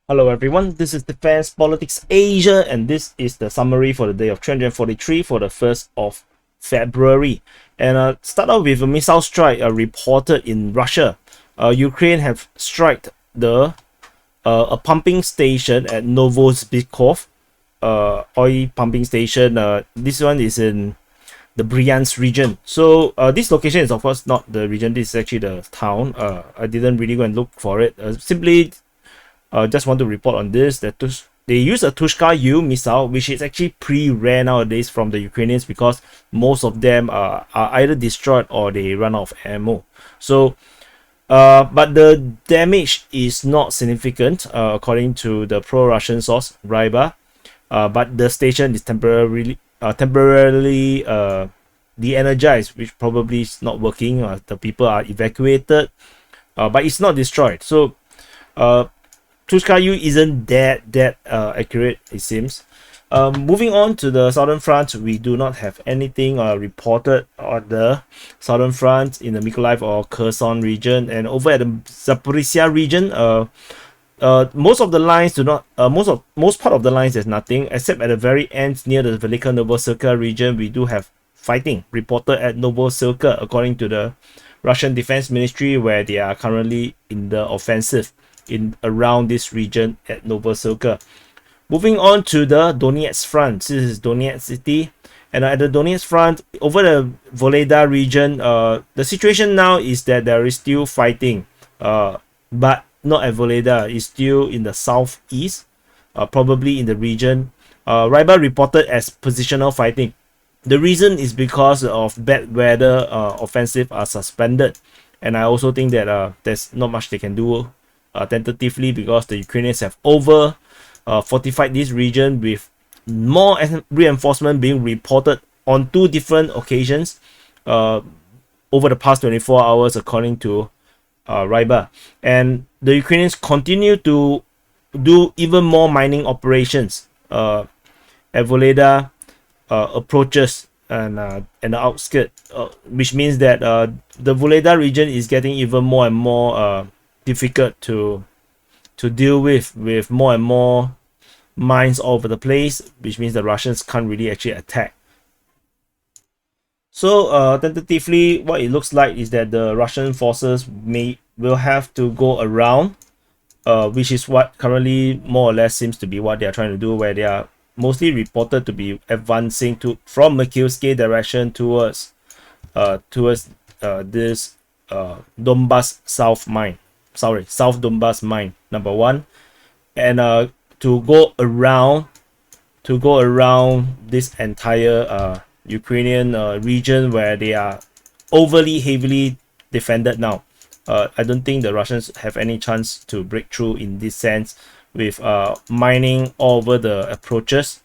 Hello everyone, this is Defense Politics Asia and this is the summary for the day of 343 for the 1st of February. And start off with a missile strike reported in Russia. Ukraine have struck a pumping station at Novozybkov, oil pumping station. This one is in the Bryansk region. So this location is of course not the region, this is actually the town. I didn't really go and look for it. Simply just want to report on this that they use a Tochka U missile, which is actually pretty rare nowadays from the Ukrainians because most of them are either destroyed or they run out of ammo. So but the damage is not significant according to the pro-Russian source Ryba, but the station is temporarily de-energized, which probably is not working. The people are evacuated, but it's not destroyed. So Tochka U isn't that accurate, it seems. Moving on to the southern front, we do not have anything reported on the southern front in the Mykolaivka or Kherson region. And over at the Zaporizhia region, most of the lines do not. Most part of the lines there's nothing, except at the very end near the Velika Novosibirsk region, we do have fighting reported at Novosibirsk, according to the Russian Defense Ministry, where they are currently in the offensive in around this region at Novosibirsk. Moving on to the Donetsk front, this is Donetsk city, and at the Donetsk front, over the Vuhledar region, the situation now is that there is still fighting, but not at Vuhledar, it's still in the southeast, probably in the region. Ryba reported as positional fighting. The reason is because of bad weather. Offensive are suspended, and I also think that there's not much they can do tentatively because the Ukrainians have fortified this region with more reinforcement being reported on two different occasions over the past 24 hours, according to Ryba. And the Ukrainians continue to do even more mining operations at Vuhledar approaches and the outskirts, which means that the Vuhledar region is getting even more and more difficult to deal with more and more mines all over the place, which means the Russians can't really actually attack. So tentatively, what it looks like is that the Russian forces will have to go around, which is what currently more or less seems to be what they are trying to do, where they are mostly reported to be advancing from Mykolaivka direction towards this Donbass South mine. South Donbass mine number 1, and to go around this entire Ukrainian region where they are overly heavily defended now. I don't think the Russians have any chance to break through in this sense with mining all over the approaches,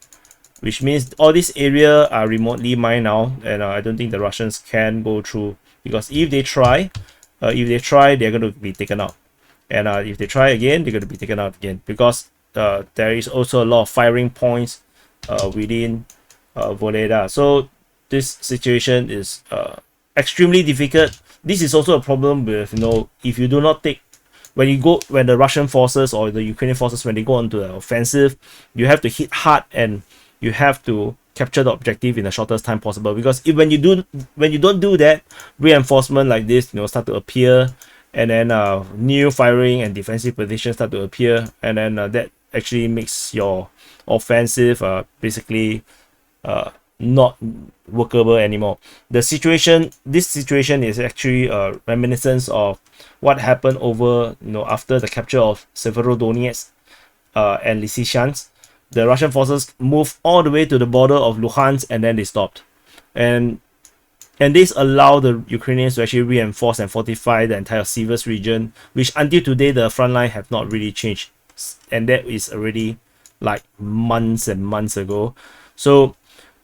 which means all this area are remotely mined now, and I don't think the Russians can go through, because if they try, they're going to be taken out. And if they try again, they're going to be taken out again, because there is also a lot of firing points within Vuhledar. So this situation is extremely difficult. This is also a problem with, if you do not take, when the Russian forces or the Ukrainian forces, when they go onto the offensive, you have to hit hard and you have to capture the objective in the shortest time possible. Because when you don't do that, reinforcement like this start to appear, and then new firing and defensive positions start to appear, and then that actually makes your offensive basically not workable anymore. This situation is actually a reminiscence of what happened over after the capture of Severodonetsk and Lysychansk. The Russian forces moved all the way to the border of Luhansk, and then they stopped, and this allowed the Ukrainians to actually reinforce and fortify the entire Siversk region, which until today the front line have not really changed, and that is already like months and months ago. So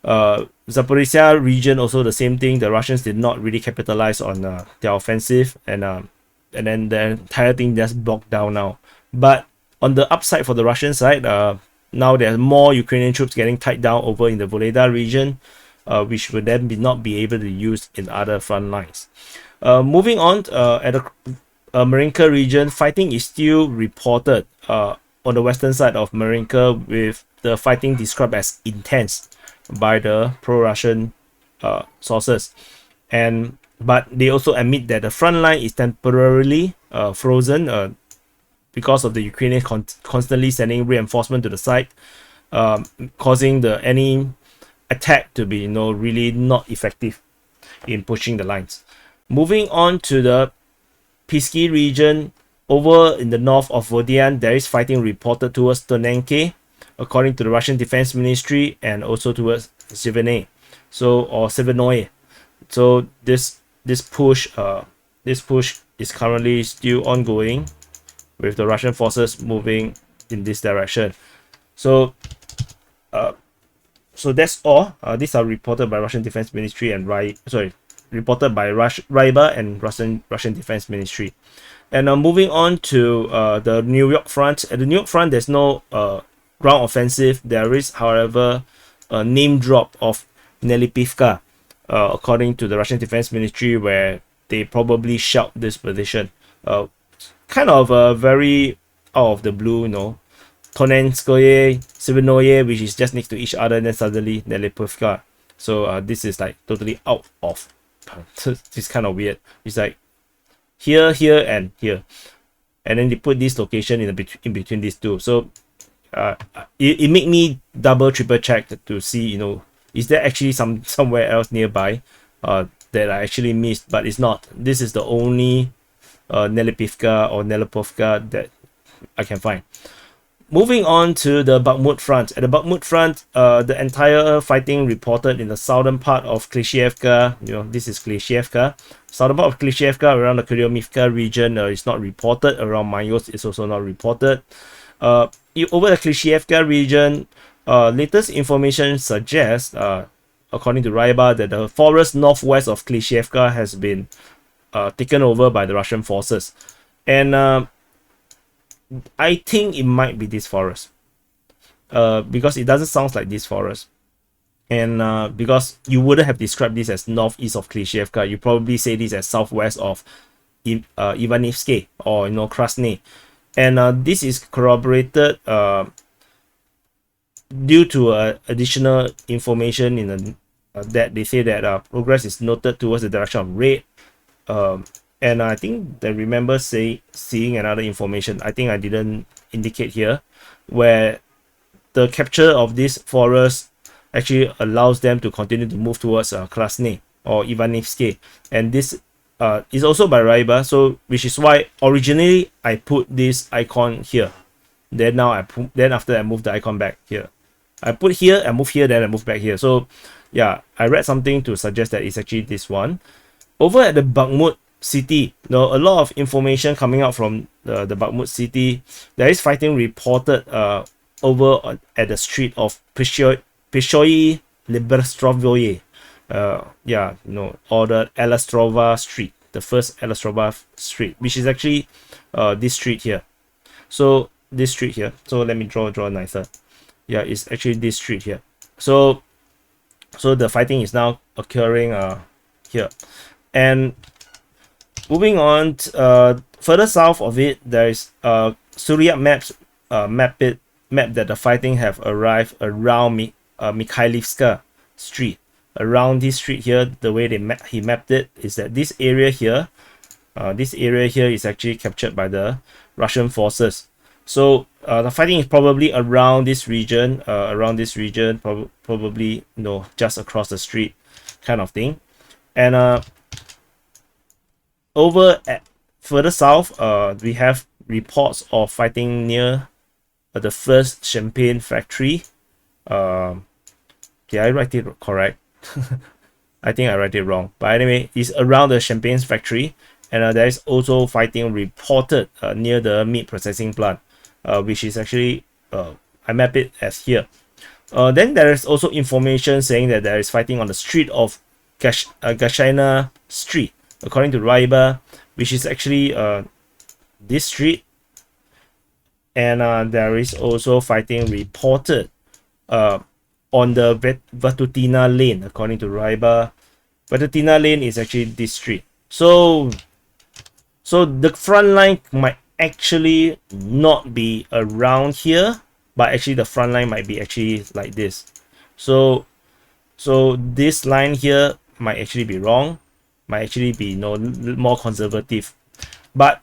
Zaporizhia region also the same thing. The Russians did not really capitalize on their offensive, and then the entire thing just blocked down now. But on the upside for the Russian side, now there's more Ukrainian troops getting tied down over in the Vuhledar region, which would then not be able to use in other front lines. Moving on, at the Marinka region, fighting is still reported on the western side of Marinka, with the fighting described as intense by the pro-Russian sources. But they also admit that the front line is temporarily frozen because of the Ukrainians constantly sending reinforcement to the site, causing any attack to be really not effective in pushing the lines. Moving on to the Pisky region, over in the north of Vuhledar, there is fighting reported towards Donetsk, according to the Russian Defense Ministry, and also towards Siversk, or Sivernoye. So this push is currently still ongoing, with the Russian forces moving in this direction. So that's all. These are reported by Russian Defense Ministry and reported by Ryba and Russian Defense Ministry. And moving on to the New York front. At the New York front, there's no ground offensive. There is, however, a name drop of Mykolaivka, according to the Russian Defense Ministry, where they probably shelled this position. Kind of very out of the blue, Donetsk, Sivernoye, which is just next to each other, and then suddenly Mykolaivka. So this is like totally out of. It's kind of weird. It's like here, here, and here, and then they put this location in between these two. So it made me triple check to see, is there actually somewhere else nearby that I actually missed, but it's not. This is the only Mykolaivka or Mykolaivka that I can find. Moving on to the Bakhmut front. At the Bakhmut front, the entire fighting reported in the southern part of Klishchiivka. This is Klishchiivka. Southern part of Klishchiivka, around the Kupiansk region, is not reported. Around Mayos, is also not reported. Over the Klishchiivka region, latest information suggests, according to Ryba, that the forest northwest of Klishchiivka has been taken over by the Russian forces. And I think it might be this forest, because it doesn't sound like this forest, and because you wouldn't have described this as northeast of Klishchiivka, you probably say this as southwest of Ivanivsky or Krasna. And this is corroborated due to additional information in that they say that progress is noted towards the direction of raid. And I think I remember seeing another information, I think I didn't indicate here, where the capture of this forest actually allows them to continue to move towards Krasna or Ivanivsky. And this is also by Ryba, so which is why originally I put this icon here. Then after I moved the icon back here. I put here, I move here, then I move back here. So yeah, I read something to suggest that it's actually this one. Over at the Bakhmut city, a lot of information coming out from the Bakhmut city. There is fighting reported over at the street of Pishoy Liberstrovoye, or the Elastrova Street, the first Elastrova Street, which is actually this street here. So this street here. So let me draw nicer. Yeah, it's actually this street here. So the fighting is now occurring here. And moving on, further south of it, there is Surya map that the fighting have arrived around Mykolaivka Street. Around this street here, the way he mapped it is that this area here is actually captured by the Russian forces. So the fighting is probably around this region, probably just across the street, kind of thing. And over at further south, we have reports of fighting near the first champagne factory. Did I write it correct? I think I write it wrong. But anyway, it's around the champagne factory, and there is also fighting reported near the meat processing plant, which is actually I map it as here. Then there is also information saying that there is fighting on the street of Gashina Street, according to Ryba, which is actually this street. And there is also fighting reported on the Vatutina lane, according to Ryba. Vatutina lane is actually this street. So the front line actually not be around here, but actually the front line might be actually like this. So this line here might actually be wrong, might actually be more conservative, but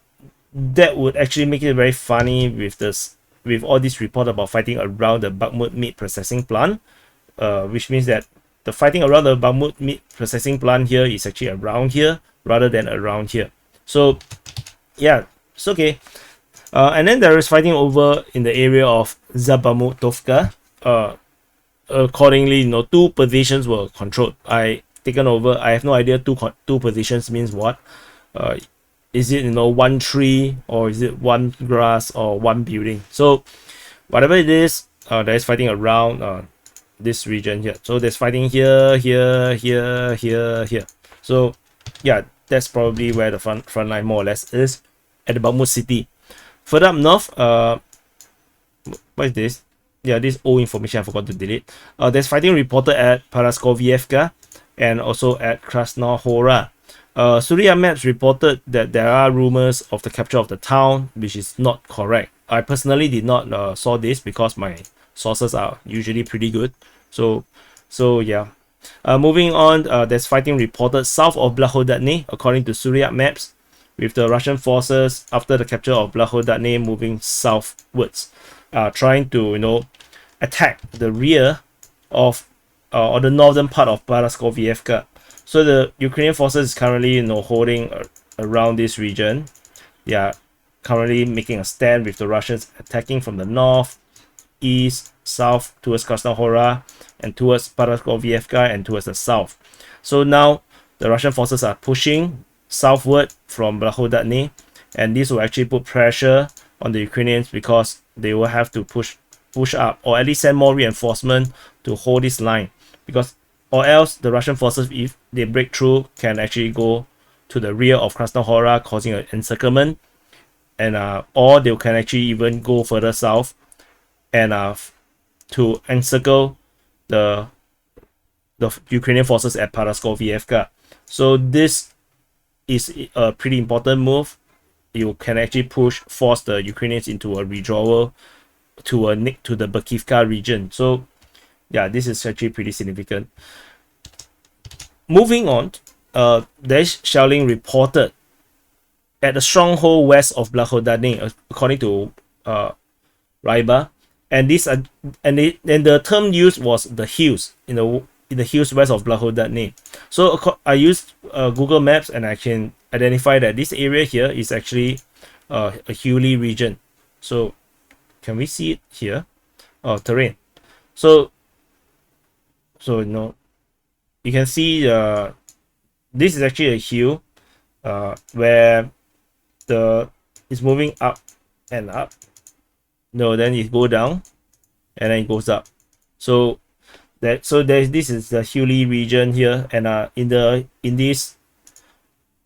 that would actually make it very funny with this, with all this report about fighting around the Bakhmut meat processing plant, which means that the fighting around the Bakhmut meat processing plant here is actually around here rather than around here. So yeah, it's okay. And then there is fighting over in the area of Zabamutovka. Accordingly, 2 positions were controlled. I taken over. I have no idea two positions means what. Is it 1 tree, or is it 1 grass, or 1 building? So whatever it is, there is fighting around this region here. So there's fighting here, here, here, here, here. So yeah, that's probably where the front line more or less is at the Bakhmut city. Further up north, what is this? Yeah, this old information I forgot to delete. There's fighting reported at Paraskovievka and also at Krasna Hora. Surya Maps reported that there are rumors of the capture of the town, which is not correct. I personally did not saw this because my sources are usually pretty good. So yeah. Moving on, there's fighting reported south of Blahodatne, according to Surya Maps, with the Russian forces after the capture of Blahodatne moving southwards, trying to attack the rear of or the northern part of Paraskovievka. So the Ukrainian forces is currently holding around this region. They are currently making a stand with the Russians attacking from the north, east, south towards Krasna Hora, and towards Paraskovievka and towards the south. So now the Russian forces are pushing southward from Blahodatne, and this will actually put pressure on the Ukrainians because they will have to push up, or at least send more reinforcement to hold this line, because or else the Russian forces, if they break through, can actually go to the rear of Krasna Hora, causing an encirclement, and or they can actually even go further south and to encircle the Ukrainian forces at Paraskovievka. So this is a pretty important move. You can actually force the Ukrainians into a withdrawal to the Vasyukivka region. So yeah, this is actually pretty significant. Moving on, there's shelling reported at the stronghold west of Blahodatne, according to Ryba, and the term used was the hills in the hills west of Blahodatne. So I used Google Maps, and I can identify that this area here is actually a hilly region. So can we see it here? Terrain. So you can see this is actually a hill where it's moving up and up. Then it go down and then it goes up. So this is the hilly region here, and in this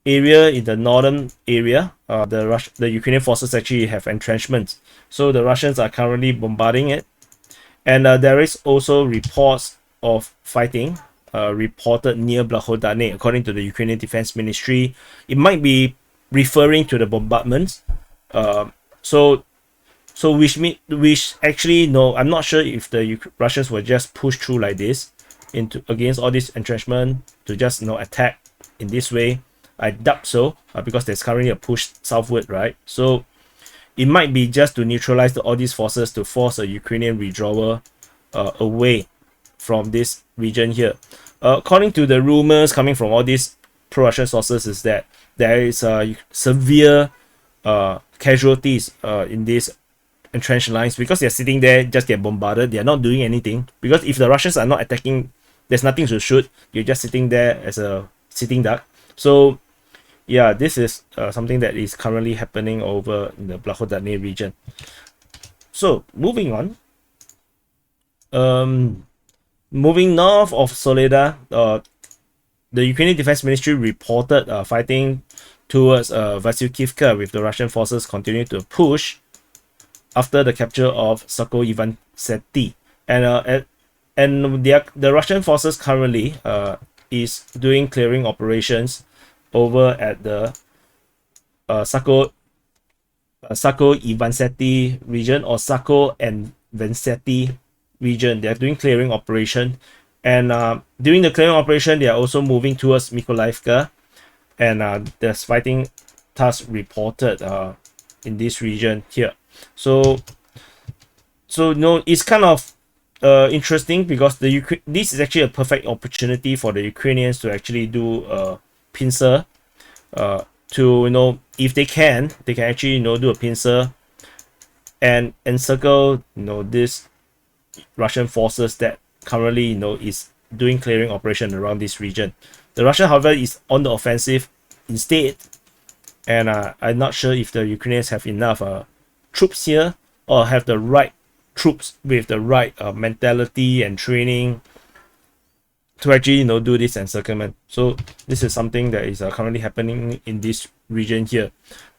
area, in the northern area, the Ukrainian forces actually have entrenchments. So the Russians are currently bombarding it, and there is also reports of fighting reported near Blahodatne, according to the Ukrainian Defense Ministry. It might be referring to the bombardments. Which actually, no, I'm not sure if the Russians will just push through like this against all this entrenchment to just attack in this way. I doubt so, because there's currently a push southward, right? So it might be just to neutralize all these forces, to force a Ukrainian withdrawal away from this region here. According to the rumors coming from all these pro-Russian sources, is that there is severe casualties in these entrenched lines, because they're sitting there, just get bombarded. They're not doing anything, because if the Russians are not attacking, there's nothing to shoot. You're just sitting there as a sitting duck. So yeah, this is something that is currently happening over in the Blahodatne region. So moving on, moving north of Soledar, the Ukrainian Defense Ministry reported fighting towards Vasyukivka, with the Russian forces continuing to push after the capture of Sakko Ventsetti. And the Russian forces currently is doing clearing operations over at the Sakko Sakko Ventsetti region, or Sakko and Ventsetti region. They are doing clearing operation, and during the clearing operation, they are also moving towards Mykolaivka, and there's fighting thus reported in this region here. So no, it's kind of interesting, because this is actually a perfect opportunity for the Ukrainians to actually do pincer, to if they can actually do a pincer and encircle this Russian forces that currently is doing clearing operation around this region. The Russian, however, is on the offensive instead, and I'm not sure if the Ukrainians have enough troops here, or have the right troops with the right mentality and training to actually do this encirclement. So this is something that is currently happening in this region here.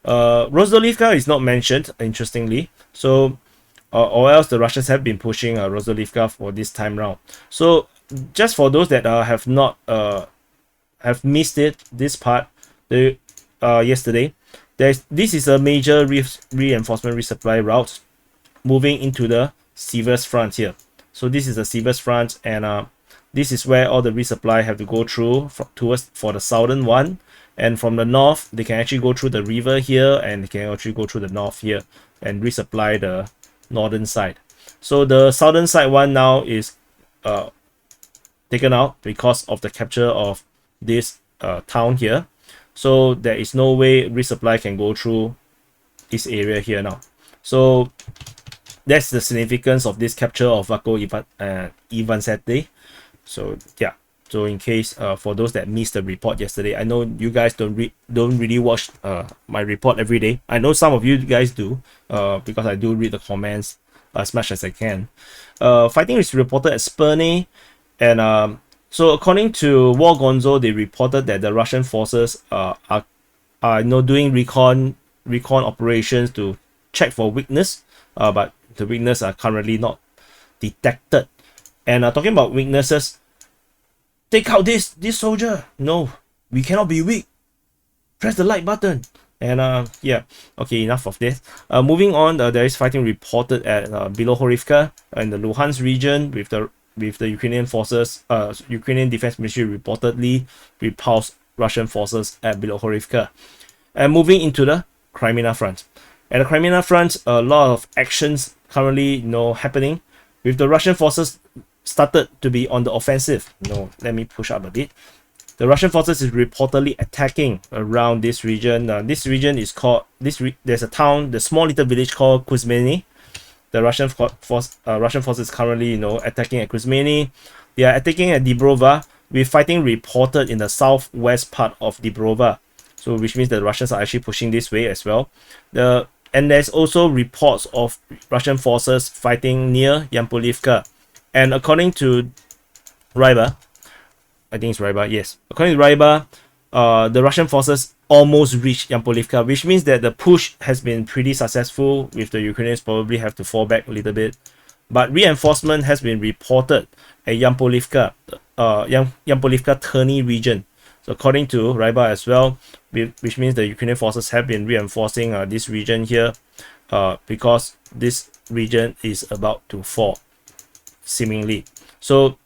Rozhdolivka is not mentioned, interestingly. So or else the Russians have been pushing Rozhdolivka for this time round. So just for those that have not have missed this part yesterday, this is a major reinforcement resupply route moving into the Siversk front here. So this is the Siversk front, and this is where all the resupply have to go through for the southern one. And from the north, they can actually go through the river here, and they can actually go through the north here and resupply the northern side. So the southern side one now is taken out because of the capture of this town here. So there is no way resupply can go through this area here now. So that's the significance of this capture of Sakko and Ventsetti. So yeah, so in case for those that missed the report yesterday, I know you guys don't really watch my report every day. I know some of you guys do, because I do read the comments as much as I can. Fighting is reported at Sperne, and so according to War Gonzo, they reported that the Russian forces are doing recon operations to check for weakness, but the weakness are currently not detected. And talking about weaknesses, take out this soldier. No, we cannot be weak. Press the like button. And yeah, okay, enough of this. Moving on, there is fighting reported at Blahodatne in the Luhansk region with the Ukrainian forces. Ukrainian Defense Ministry reportedly repulsed Russian forces at Blahodatne. And moving into the Kreminna front. At the Kreminna front, a lot of actions currently happening, with the Russian forces started to be on the offensive. Let me push up a bit. The Russian forces is reportedly attacking around this region. This region is called there's a town, the small little village called Kuzmeny. The Russian forces currently attacking at Kuzmeny. They are attacking at Dibrova, with fighting reported in the southwest part of Dibrova. So which means the Russians are actually pushing this way as well. And there's also reports of Russian forces fighting near Yampolivka. And according to Ryba, I think it's Ryba, yes. According to Ryba, the Russian forces almost reached Yampolivka, which means that the push has been pretty successful, with the Ukrainians probably have to fall back a little bit. But reinforcement has been reported at Yampolivka, Yampolivka Terny region. So according to Ryba as well, which means the Ukrainian forces have been reinforcing this region here, because this region is about to fall, seemingly. So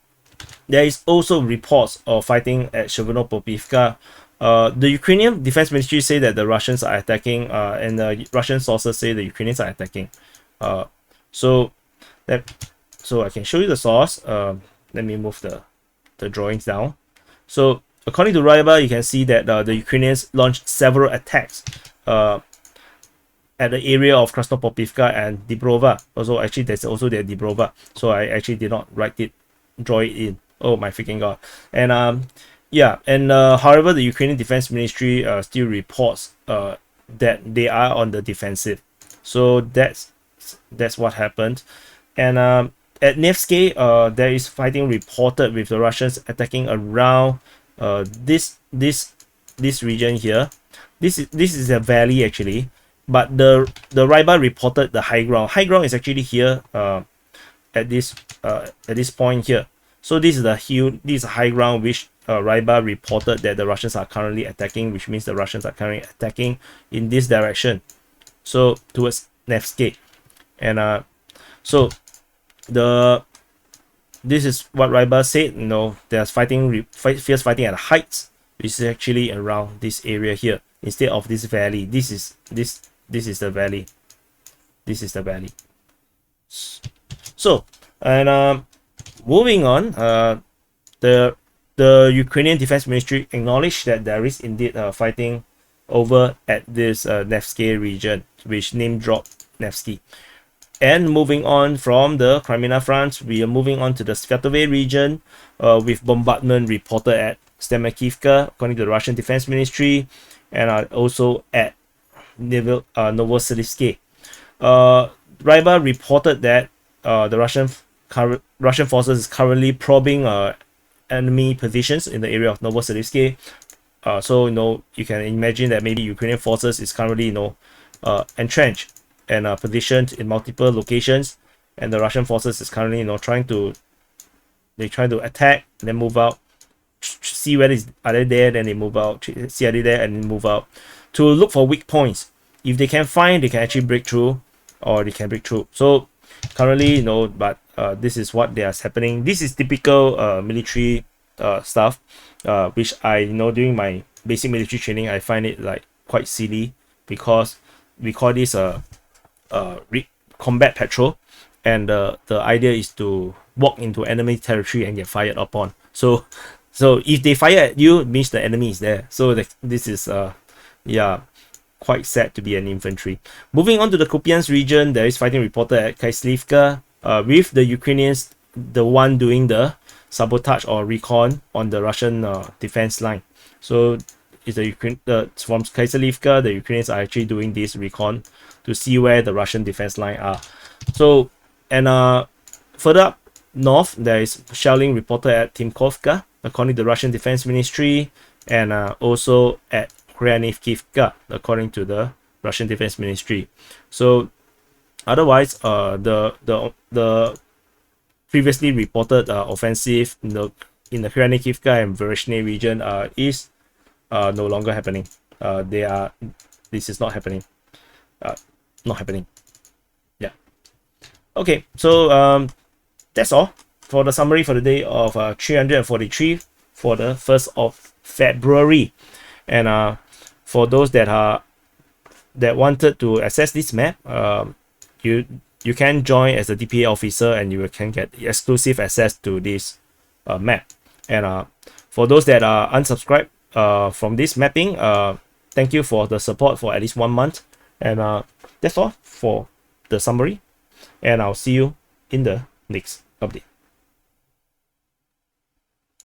there is also reports of fighting at Shatveropivka. The Ukrainian Defense Ministry say that the Russians are attacking, and the Russian sources say the Ukrainians are attacking. So I can show you the source. Let me move the drawings down. So according to Ryba, you can see that the Ukrainians launched several attacks at the area of Krasna Hora and Dibrova. Also, actually, there's also the Dibrova. So I actually did not draw it in. Oh my freaking god! And yeah, and however, the Ukrainian Defense Ministry still reports that they are on the defensive. So that's what happened. And at Nevsky, there is fighting reported, with the Russians attacking around this region here. This is a valley actually, but the Ryba reported the high ground. High ground is actually here at this point here. So this is the hill. This is a high ground which Ryba reported that the Russians are currently attacking, which means the Russians are currently attacking in this direction. so towards Nevsky. And so this is what Ryba said. There's fierce fighting at heights, which is actually around this area here instead of this valley. This is the valley. This is the valley. So, and moving on, the Ukrainian Defense Ministry acknowledged that there is indeed fighting over at this Nevsky region, which name dropped Nevsky. And moving on from the Kreminna front, we are moving on to the Svatove region, with bombardment reported at Vasyukivka, according to the Russian Defense Ministry, and also at Novozybkov. Ryba reported that the Russian forces is currently probing enemy positions in the area of Novozybkov. So you can imagine that maybe Ukrainian forces is currently entrenched and positioned in multiple locations, and the Russian forces is currently trying to attack and then move out, see where are they there, then they move out, see are they there, and then move out to look for weak points. If they can find, they can actually break through, or they can break through. So currently, but this is what is happening. This is typical military stuff, which I during my basic military training I find it like quite silly, because we call this combat patrol, and the idea is to walk into enemy territory and get fired upon. So if they fire at you, it means the enemy is there. So this is quite sad to be an infantry. Moving on to the Kupiansk region, there is fighting reported at Mykolaivka, with the Ukrainians the one doing the sabotage or recon on the Russian defense line. So it's from Mykolaivka, the Ukrainians are actually doing this recon to see where the Russian defense line are. So, and further up north, there is shelling reported at Timkovka, according to the Russian Defense Ministry, and also at Krasna, according to the Russian Defense Ministry. So otherwise, the previously reported offensive in the Krasna and Vuhledar region is no longer happening. This is not happening. Not happening. Yeah. Okay, so that's all for the summary for the day of 343 for the 1st of February. And for those that wanted to access this map, you can join as a DPA officer, and you can get exclusive access to this map. And for those that are unsubscribed from this mapping, thank you for the support for at least 1 month. And that's all for the summary, and I'll see you in the next update.